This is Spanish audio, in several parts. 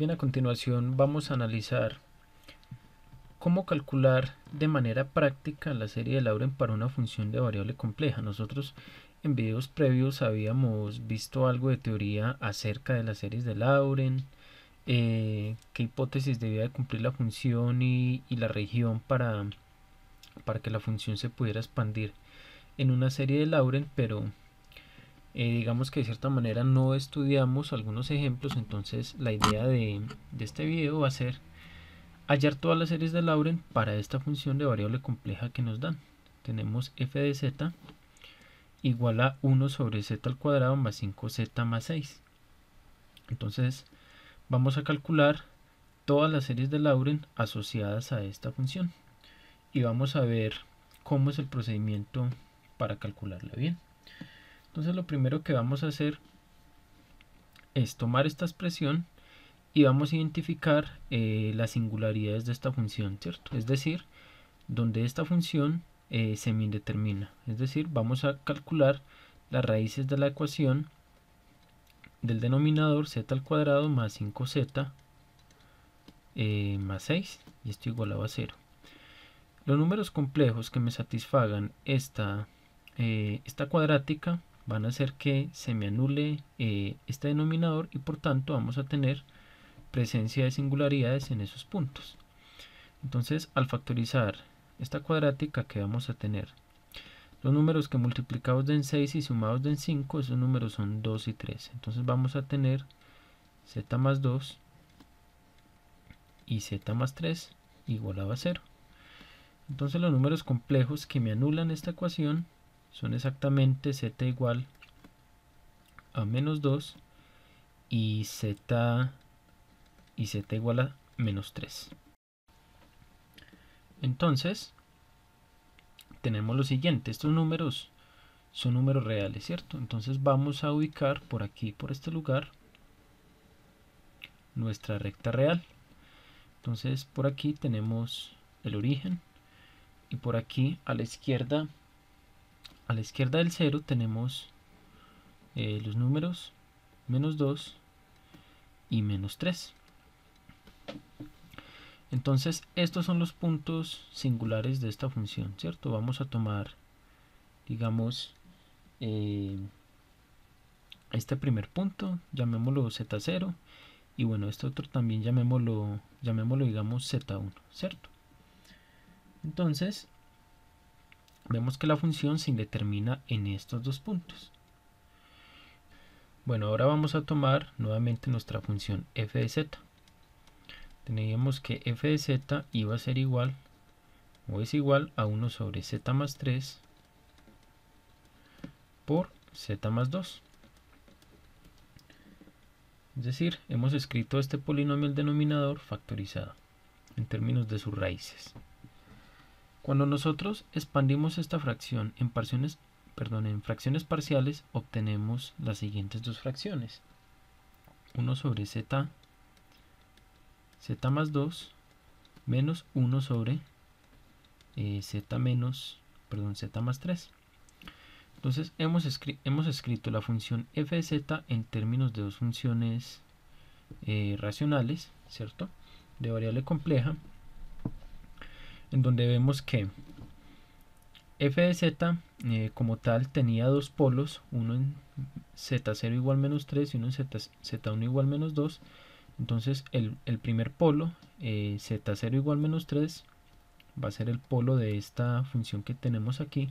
Bien, a continuación vamos a analizar cómo calcular de manera práctica la serie de Laurent para una función de variable compleja. Nosotros en videos previos habíamos visto algo de teoría acerca de las series de Laurent, qué hipótesis debía de cumplir la función y la región para que la función se pudiera expandir en una serie de Laurent, pero digamos que de cierta manera no estudiamos algunos ejemplos. Entonces la idea de este video va a ser hallar todas las series de Laurent para esta función de variable compleja que nos dan. Tenemos f de z igual a 1 sobre z al cuadrado más 5z más 6. Entonces vamos a calcular todas las series de Laurent asociadas a esta función y vamos a ver cómo es el procedimiento para calcularla bien. Entonces lo primero que vamos a hacer es tomar esta expresión y vamos a identificar las singularidades de esta función, ¿cierto? Es decir, donde esta función semi-indetermina. Es decir, vamos a calcular las raíces de la ecuación del denominador z al cuadrado más 5z más 6, y esto igualado a 0. Los números complejos que me satisfagan esta cuadrática van a hacer que se me anule este denominador y por tanto vamos a tener presencia de singularidades en esos puntos. Entonces, al factorizar esta cuadrática, que vamos a tener los números que multiplicados de en 6 y sumados de en 5, esos números son 2 y 3. Entonces vamos a tener z más 2 y z más 3 igualado a 0. Entonces los números complejos que me anulan esta ecuación son exactamente z igual a menos 2 y z igual a menos 3. Entonces tenemos lo siguiente: estos números son números reales, ¿cierto? Entonces vamos a ubicar por aquí, por este lugar, nuestra recta real. Entonces por aquí tenemos el origen y por aquí a la izquierda del 0 tenemos los números menos 2 y menos 3. Entonces estos son los puntos singulares de esta función, ¿cierto? Vamos a tomar, digamos, este primer punto, llamémoslo z0, y bueno, este otro también llamémoslo digamos z1, ¿cierto? Entonces vemos que la función se indetermina en estos dos puntos. Bueno, ahora vamos a tomar nuevamente nuestra función f de z. Teníamos que f de z iba a ser igual, o es igual a 1 sobre z más 3 por z más 2. Es decir, hemos escrito este polinomio al denominador factorizado en términos de sus raíces. Cuando nosotros expandimos esta fracción en fracciones parciales, obtenemos las siguientes dos fracciones: 1 sobre z más 2 menos 1 sobre z más 3. Entonces hemos escrito la función f de z en términos de dos funciones racionales, ¿cierto?, de variable compleja, en donde vemos que f de z como tal tenía dos polos, uno en z0 igual menos 3 y uno en z1 igual menos 2. Entonces el primer polo, z0 igual menos 3, va a ser el polo de esta función que tenemos aquí,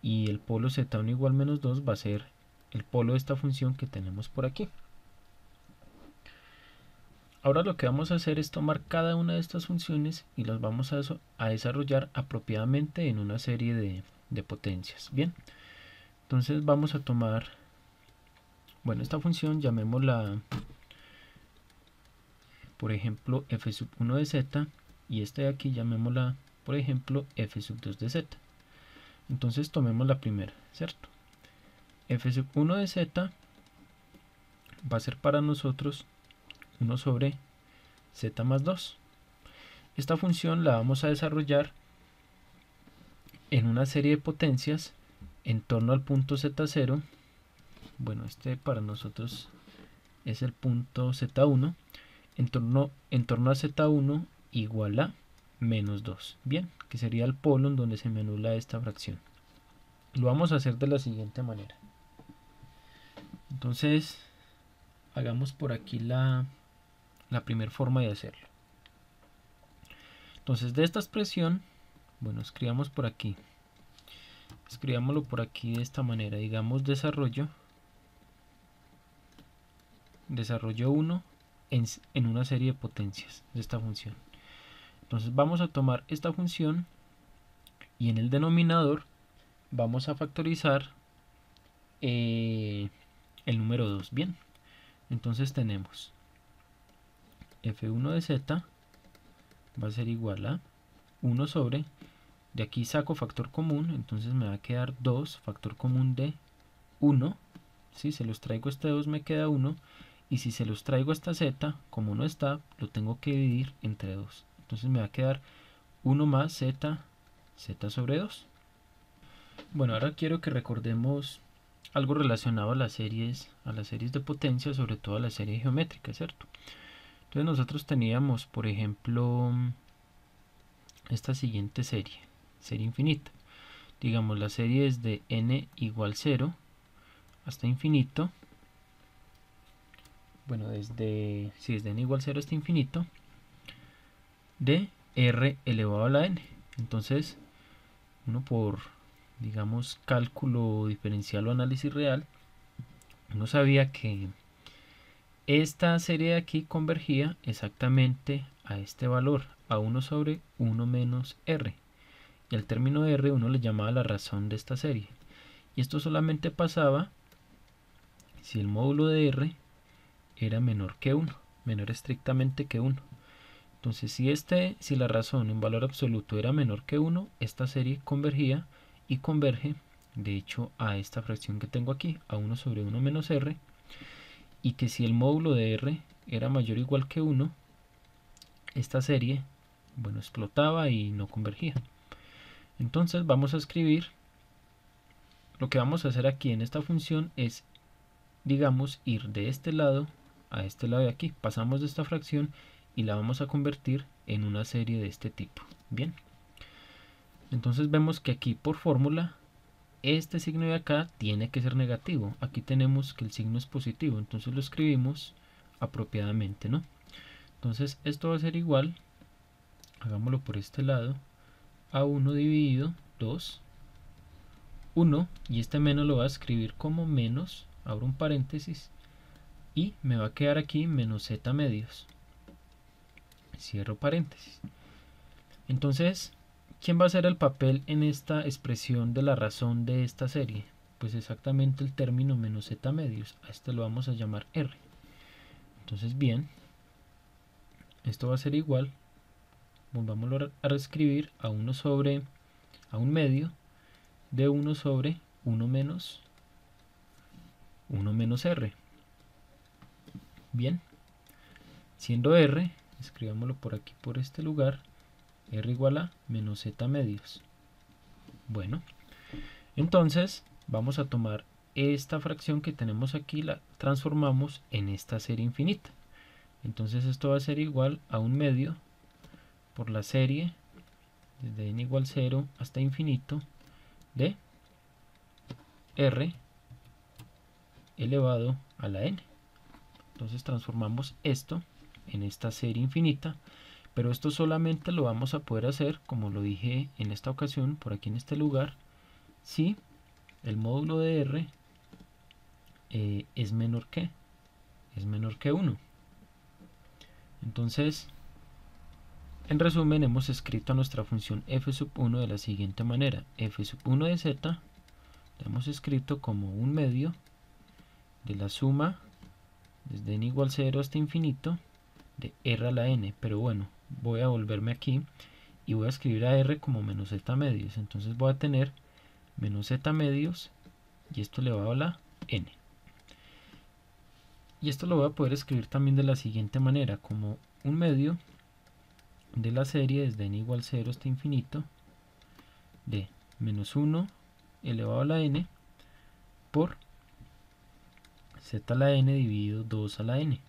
y el polo z1 igual menos 2 va a ser el polo de esta función que tenemos por aquí. Ahora lo que vamos a hacer es tomar cada una de estas funciones y las vamos a desarrollar apropiadamente en una serie de potencias. Bien, entonces vamos a tomar, bueno, esta función llamémosla, por ejemplo, f sub 1 de z, y esta de aquí llamémosla, por ejemplo, f sub 2 de z. Entonces tomemos la primera, ¿cierto? F sub 1 de z va a ser para nosotros 1 sobre z más 2. Esta función la vamos a desarrollar en una serie de potencias en torno al punto z0. Bueno, este para nosotros es el punto z1, en torno a z1 igual a menos 2. Bien, que sería el polo en donde se me anula esta fracción. Lo vamos a hacer de la siguiente manera. Entonces, hagamos por aquí la primera forma de hacerlo. Entonces, de esta expresión, bueno, escribamos por aquí. Escribámoslo por aquí de esta manera. Digamos desarrollo 1 en una serie de potencias de esta función. Entonces vamos a tomar esta función y en el denominador vamos a factorizar el número 2. Bien, entonces tenemos f1 de z va a ser igual a 1 sobre, de aquí saco factor común, entonces me va a quedar 2 factor común de 1. Si se los traigo este 2 me queda 1, y si se los traigo a esta z, como no está, lo tengo que dividir entre 2. Entonces me va a quedar 1 más z sobre 2. Bueno, ahora quiero que recordemos algo relacionado a las series de potencia, sobre todo a la serie geométrica, ¿cierto? Entonces nosotros teníamos, por ejemplo, esta siguiente serie infinita. Digamos, la serie es de n igual 0 hasta infinito. Bueno, desde n igual 0 hasta infinito, de r elevado a la n. Entonces, uno por, digamos, cálculo diferencial o análisis real, uno sabía que esta serie de aquí convergía exactamente a este valor, a 1 sobre 1 menos r. Y al término de r uno le llamaba la razón de esta serie. Y esto solamente pasaba si el módulo de r era menor que 1, menor estrictamente que 1. Entonces si la razón en valor absoluto era menor que 1, esta serie convergía y converge de hecho a esta fracción que tengo aquí, a 1 sobre 1 menos r, y que si el módulo de r era mayor o igual que 1, esta serie, bueno, explotaba y no convergía. Entonces vamos a escribir, lo que vamos a hacer aquí en esta función es, digamos, ir de este lado a este lado de aquí. Pasamos de esta fracción y la vamos a convertir en una serie de este tipo. Bien, entonces vemos que aquí por fórmula este signo de acá tiene que ser negativo. Aquí tenemos que el signo es positivo, entonces lo escribimos apropiadamente, ¿no? Entonces esto va a ser igual, hagámoslo por este lado, a 1 dividido 2, 1, y este menos lo voy a escribir como menos, abro un paréntesis, y me va a quedar aquí menos z medios, cierro paréntesis. Entonces, ¿quién va a ser el papel en esta expresión de la razón de esta serie? Pues exactamente el término menos z medios, a este lo vamos a llamar r. Entonces bien, esto va a ser igual, volvámoslo a reescribir, a 1 sobre, a un medio de 1 sobre 1 menos r. Bien, siendo r, escribámoslo por aquí, por este lugar, r igual a menos z medios. Bueno, entonces vamos a tomar esta fracción que tenemos aquí, la transformamos en esta serie infinita. Entonces esto va a ser igual a un medio por la serie desde n igual 0 hasta infinito de r elevado a la n. Entonces transformamos esto en esta serie infinita, pero esto solamente lo vamos a poder hacer, como lo dije en esta ocasión, por aquí en este lugar, si el módulo de r es menor que 1. Entonces, en resumen, hemos escrito a nuestra función f1 de la siguiente manera: f1 de z la hemos escrito como un medio de la suma desde n igual 0 hasta infinito de r a la n. Pero bueno, voy a volverme aquí y voy a escribir a r como menos z medios. Entonces voy a tener menos z medios y esto elevado a la n. Y esto lo voy a poder escribir también de la siguiente manera, como un medio de la serie desde n igual 0 hasta infinito de menos 1 elevado a la n por z a la n dividido 2 a la n.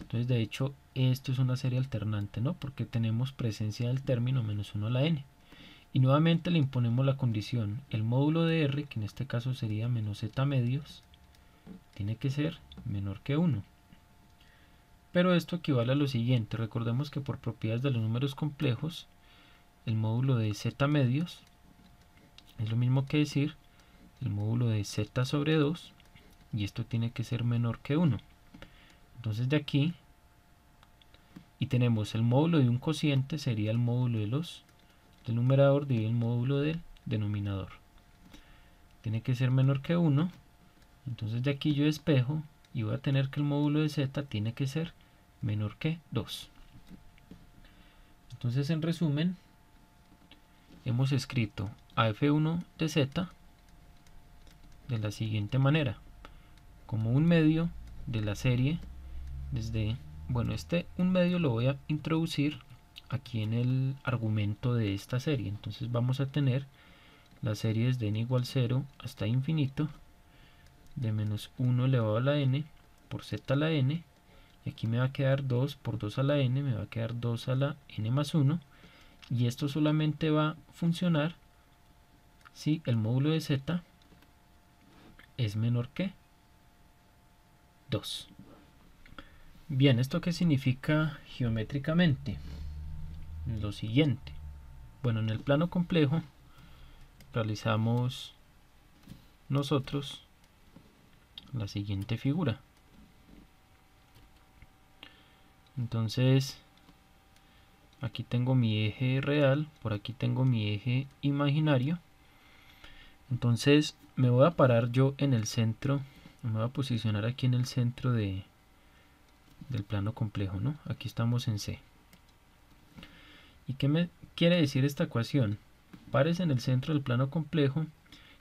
Entonces de hecho esto es una serie alternante, ¿no? Porque tenemos presencia del término menos 1 a la n. Y nuevamente le imponemos la condición, el módulo de r, que en este caso sería menos z medios, tiene que ser menor que 1. Pero esto equivale a lo siguiente, recordemos que por propiedades de los números complejos, el módulo de z medios es lo mismo que decir el módulo de z sobre 2, y esto tiene que ser menor que 1. Entonces de aquí, y tenemos el módulo de un cociente, sería el módulo del numerador dividido el módulo del denominador. Tiene que ser menor que 1, entonces de aquí yo despejo y voy a tener que el módulo de z tiene que ser menor que 2. Entonces en resumen, hemos escrito a f1 de z de la siguiente manera, como un medio de la serie desde, bueno, un medio lo voy a introducir aquí en el argumento de esta serie. Entonces vamos a tener la serie desde n igual 0 hasta infinito de menos 1 elevado a la n por z a la n, y aquí me va a quedar 2 por 2 a la n, me va a quedar 2 a la n más 1, y esto solamente va a funcionar si el módulo de z es menor que 2. Bien, ¿esto qué significa geométricamente? Lo siguiente. Bueno, en el plano complejo realizamos nosotros la siguiente figura. Entonces, aquí tengo mi eje real, por aquí tengo mi eje imaginario. Entonces, me voy a parar yo en el centro, me voy a posicionar aquí en el centro del plano complejo, ¿no? Aquí estamos en C. ¿Y qué me quiere decir esta ecuación? Pares en el centro del plano complejo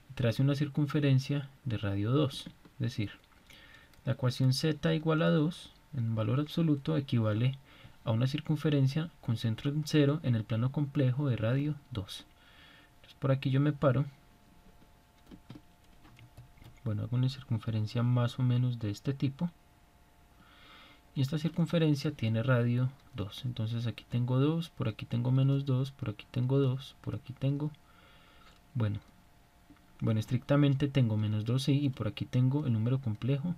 y trace una circunferencia de radio 2. Es decir, la ecuación z igual a 2 en valor absoluto equivale a una circunferencia con centro en 0 en el plano complejo de radio 2. Entonces por aquí yo me paro. Bueno, hago una circunferencia más o menos de este tipo. Y esta circunferencia tiene radio 2. Entonces aquí tengo 2, por aquí tengo menos 2, por aquí tengo 2, por aquí tengo... Bueno, estrictamente tengo menos 2i y por aquí tengo el número complejo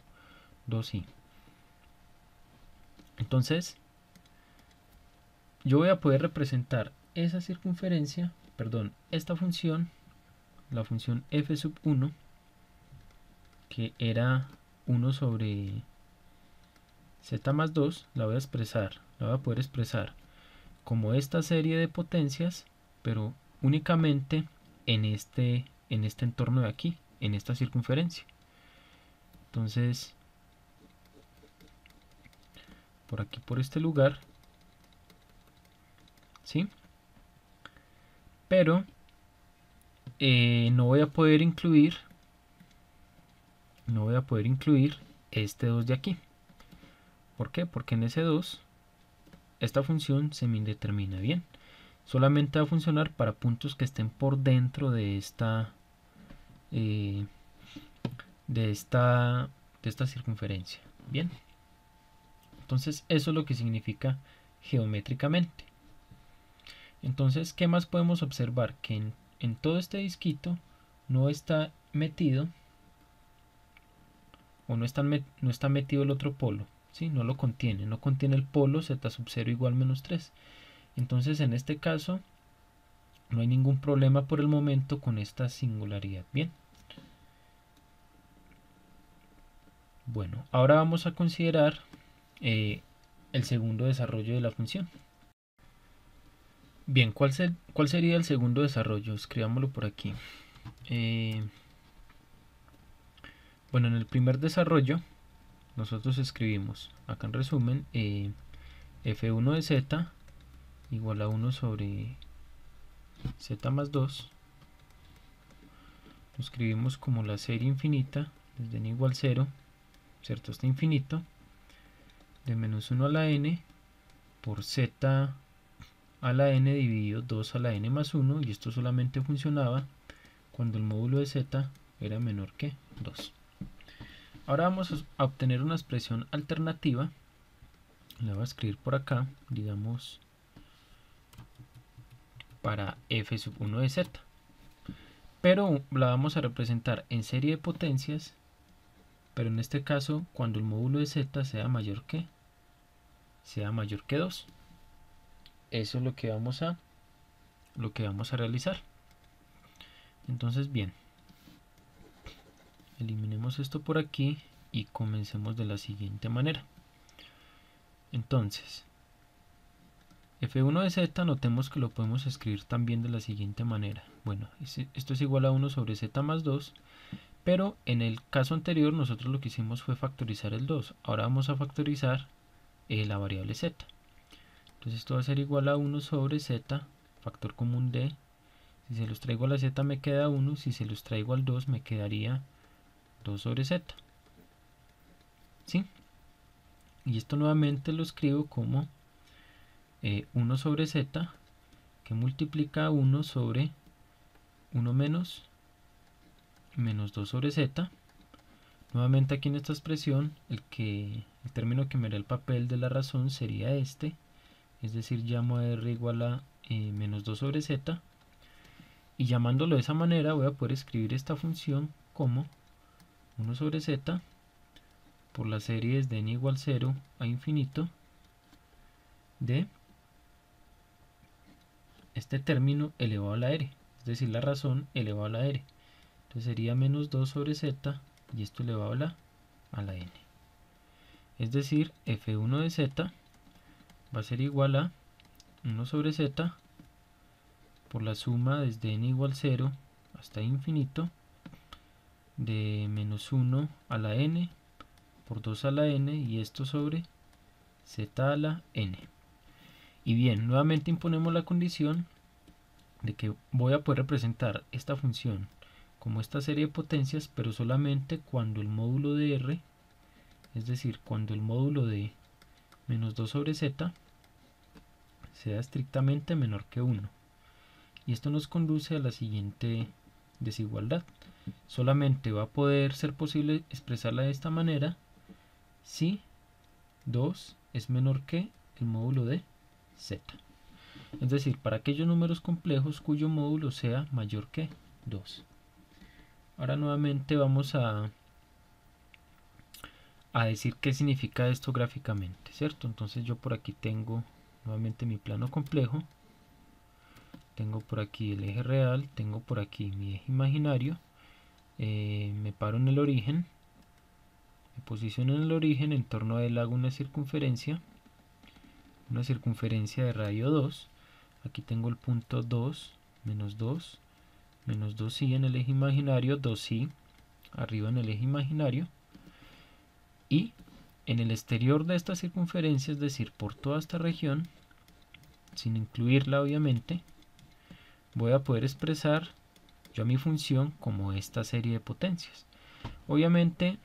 2i. Entonces, yo voy a poder representar esa circunferencia, perdón, esta función, la función f sub 1, que era 1 sobre z más 2, la voy a poder expresar como esta serie de potencias, pero únicamente en este entorno de aquí, en esta circunferencia. Entonces, por aquí, por este lugar, ¿sí? Pero no voy a poder incluir este 2 de aquí. ¿Por qué? Porque en ese 2 esta función se me indetermina. Bien, solamente va a funcionar para puntos que estén por dentro de esta circunferencia. Bien, entonces eso es lo que significa geométricamente. Entonces, ¿qué más podemos observar? Que en todo este disquito no está metido, o no está metido el otro polo, ¿sí? No lo contiene, no contiene el polo z sub 0 igual menos 3. Entonces en este caso no hay ningún problema por el momento con esta singularidad. Bien, bueno, ahora vamos a considerar el segundo desarrollo de la función. Bien, ¿cuál sería el segundo desarrollo? Escribámoslo por aquí. Bueno, en el primer desarrollo nosotros escribimos, acá en resumen, f1 de z igual a 1 sobre z más 2. Lo escribimos como la serie infinita, desde n igual 0, ¿cierto? Hasta infinito, de menos 1 a la n por z a la n dividido 2 a la n más 1, y esto solamente funcionaba cuando el módulo de z era menor que 2. Ahora vamos a obtener una expresión alternativa la voy a escribir por acá, digamos para f sub 1 de z, pero la vamos a representar en serie de potencias, pero en este caso cuando el módulo de z sea mayor que 2. Eso es lo que vamos a realizar. Entonces, bien, eliminemos esto por aquí y comencemos de la siguiente manera. Entonces, f1 de z, notemos que lo podemos escribir también de la siguiente manera. Bueno, esto es igual a 1 sobre z más 2, pero en el caso anterior nosotros lo que hicimos fue factorizar el 2. Ahora vamos a factorizar la variable z. Entonces esto va a ser igual a 1 sobre z, factor común de, si se los traigo a la z me queda 1, si se los traigo al 2 me quedaría 2 sobre z. ¿Sí? Y esto nuevamente lo escribo como 1 sobre z, que multiplica 1 sobre 1 menos 2 sobre z. Nuevamente aquí en esta expresión, el término que me da el papel de la razón sería este, es decir, llamo a r igual a menos 2 sobre z, y llamándolo de esa manera voy a poder escribir esta función como 1 sobre z por la serie desde n igual 0 a infinito de este término elevado a la r, es decir, la razón elevado a la r. Entonces sería menos 2 sobre z y esto elevado a la n. Es decir, f1 de z va a ser igual a 1 sobre z por la suma desde n igual 0 hasta infinito de menos 1 a la n por 2 a la n y esto sobre z a la n. Y bien, nuevamente imponemos la condición de que voy a poder representar esta función como esta serie de potencias, pero solamente cuando el módulo de r, es decir, cuando el módulo de menos 2 sobre z sea estrictamente menor que 1. Y esto nos conduce a la siguiente desigualdad. Solamente va a poder ser posible expresarla de esta manera si 2 es menor que el módulo de z. Es decir, para aquellos números complejos cuyo módulo sea mayor que 2. Ahora nuevamente vamos a decir qué significa esto gráficamente, ¿cierto? Entonces yo por aquí tengo nuevamente mi plano complejo, tengo por aquí el eje real, tengo por aquí mi eje imaginario, me paro en el origen, me posiciono en el origen, en torno a él hago una circunferencia de radio 2, aquí tengo el punto 2, menos 2i en el eje imaginario, 2i arriba en el eje imaginario, y en el exterior de esta circunferencia, es decir, por toda esta región, sin incluirla obviamente, voy a poder expresar yo a mi función como esta serie de potencias. Obviamente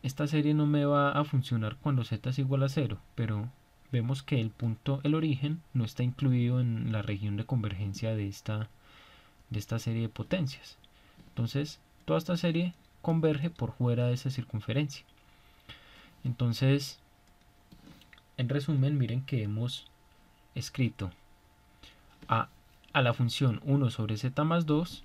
esta serie no me va a funcionar cuando z es igual a 0, pero vemos que el origen no está incluido en la región de convergencia de esta serie de potencias. Entonces toda esta serie converge por fuera de esa circunferencia. Entonces, en resumen, miren que hemos escrito a la función 1 sobre z más 2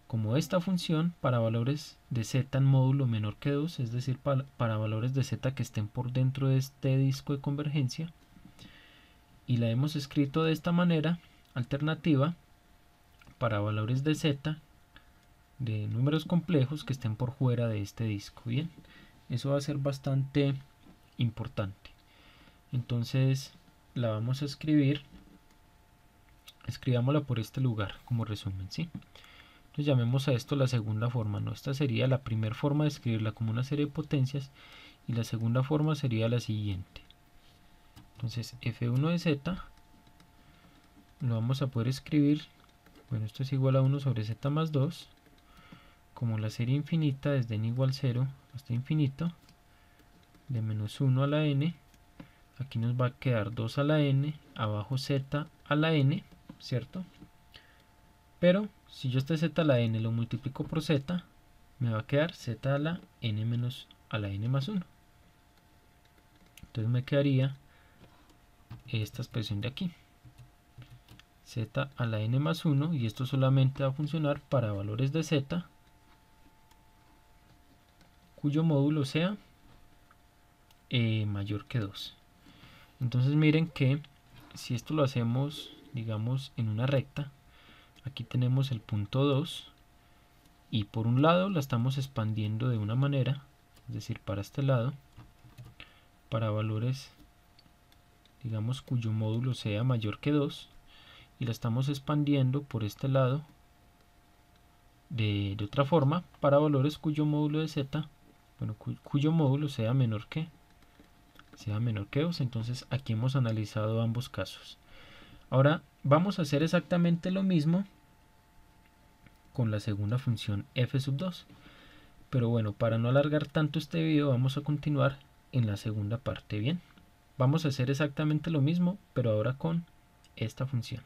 como esta función para valores de z en módulo menor que 2, es decir, para valores de z que estén por dentro de este disco de convergencia, y la hemos escrito de esta manera alternativa para valores de z de números complejos que estén por fuera de este disco. Bien, eso va a ser bastante importante. Entonces la vamos a escribir, escribámosla por este lugar como resumen, ¿sí? Entonces llamemos a esto la segunda forma, ¿no? Esta sería la primera forma de escribirla como una serie de potencias, y la segunda forma sería la siguiente. Entonces f1 de z lo vamos a poder escribir, bueno, esto es igual a 1 sobre z más 2 como la serie infinita desde n igual 0 hasta infinito de menos 1 a la n. Aquí nos va a quedar 2 a la n, abajo z a la n, ¿cierto? Pero si yo este z a la n lo multiplico por z, me va a quedar z a la n menos a la n más 1. Entonces me quedaría esta expresión de aquí, z a la n más 1, y esto solamente va a funcionar para valores de z cuyo módulo sea mayor que 2. Entonces miren que si esto lo hacemos, digamos, en una recta, aquí tenemos el punto 2 y por un lado la estamos expandiendo de una manera, es decir, para este lado, para valores, digamos, cuyo módulo sea mayor que 2, y la estamos expandiendo por este lado de otra forma para valores cuyo módulo de z, bueno, cuyo módulo sea menor que 2. Entonces aquí hemos analizado ambos casos. Ahora vamos a hacer exactamente lo mismo con la segunda función f sub 2. Pero bueno, para no alargar tanto este video, vamos a continuar en la segunda parte. Bien, vamos a hacer exactamente lo mismo, pero ahora con esta función.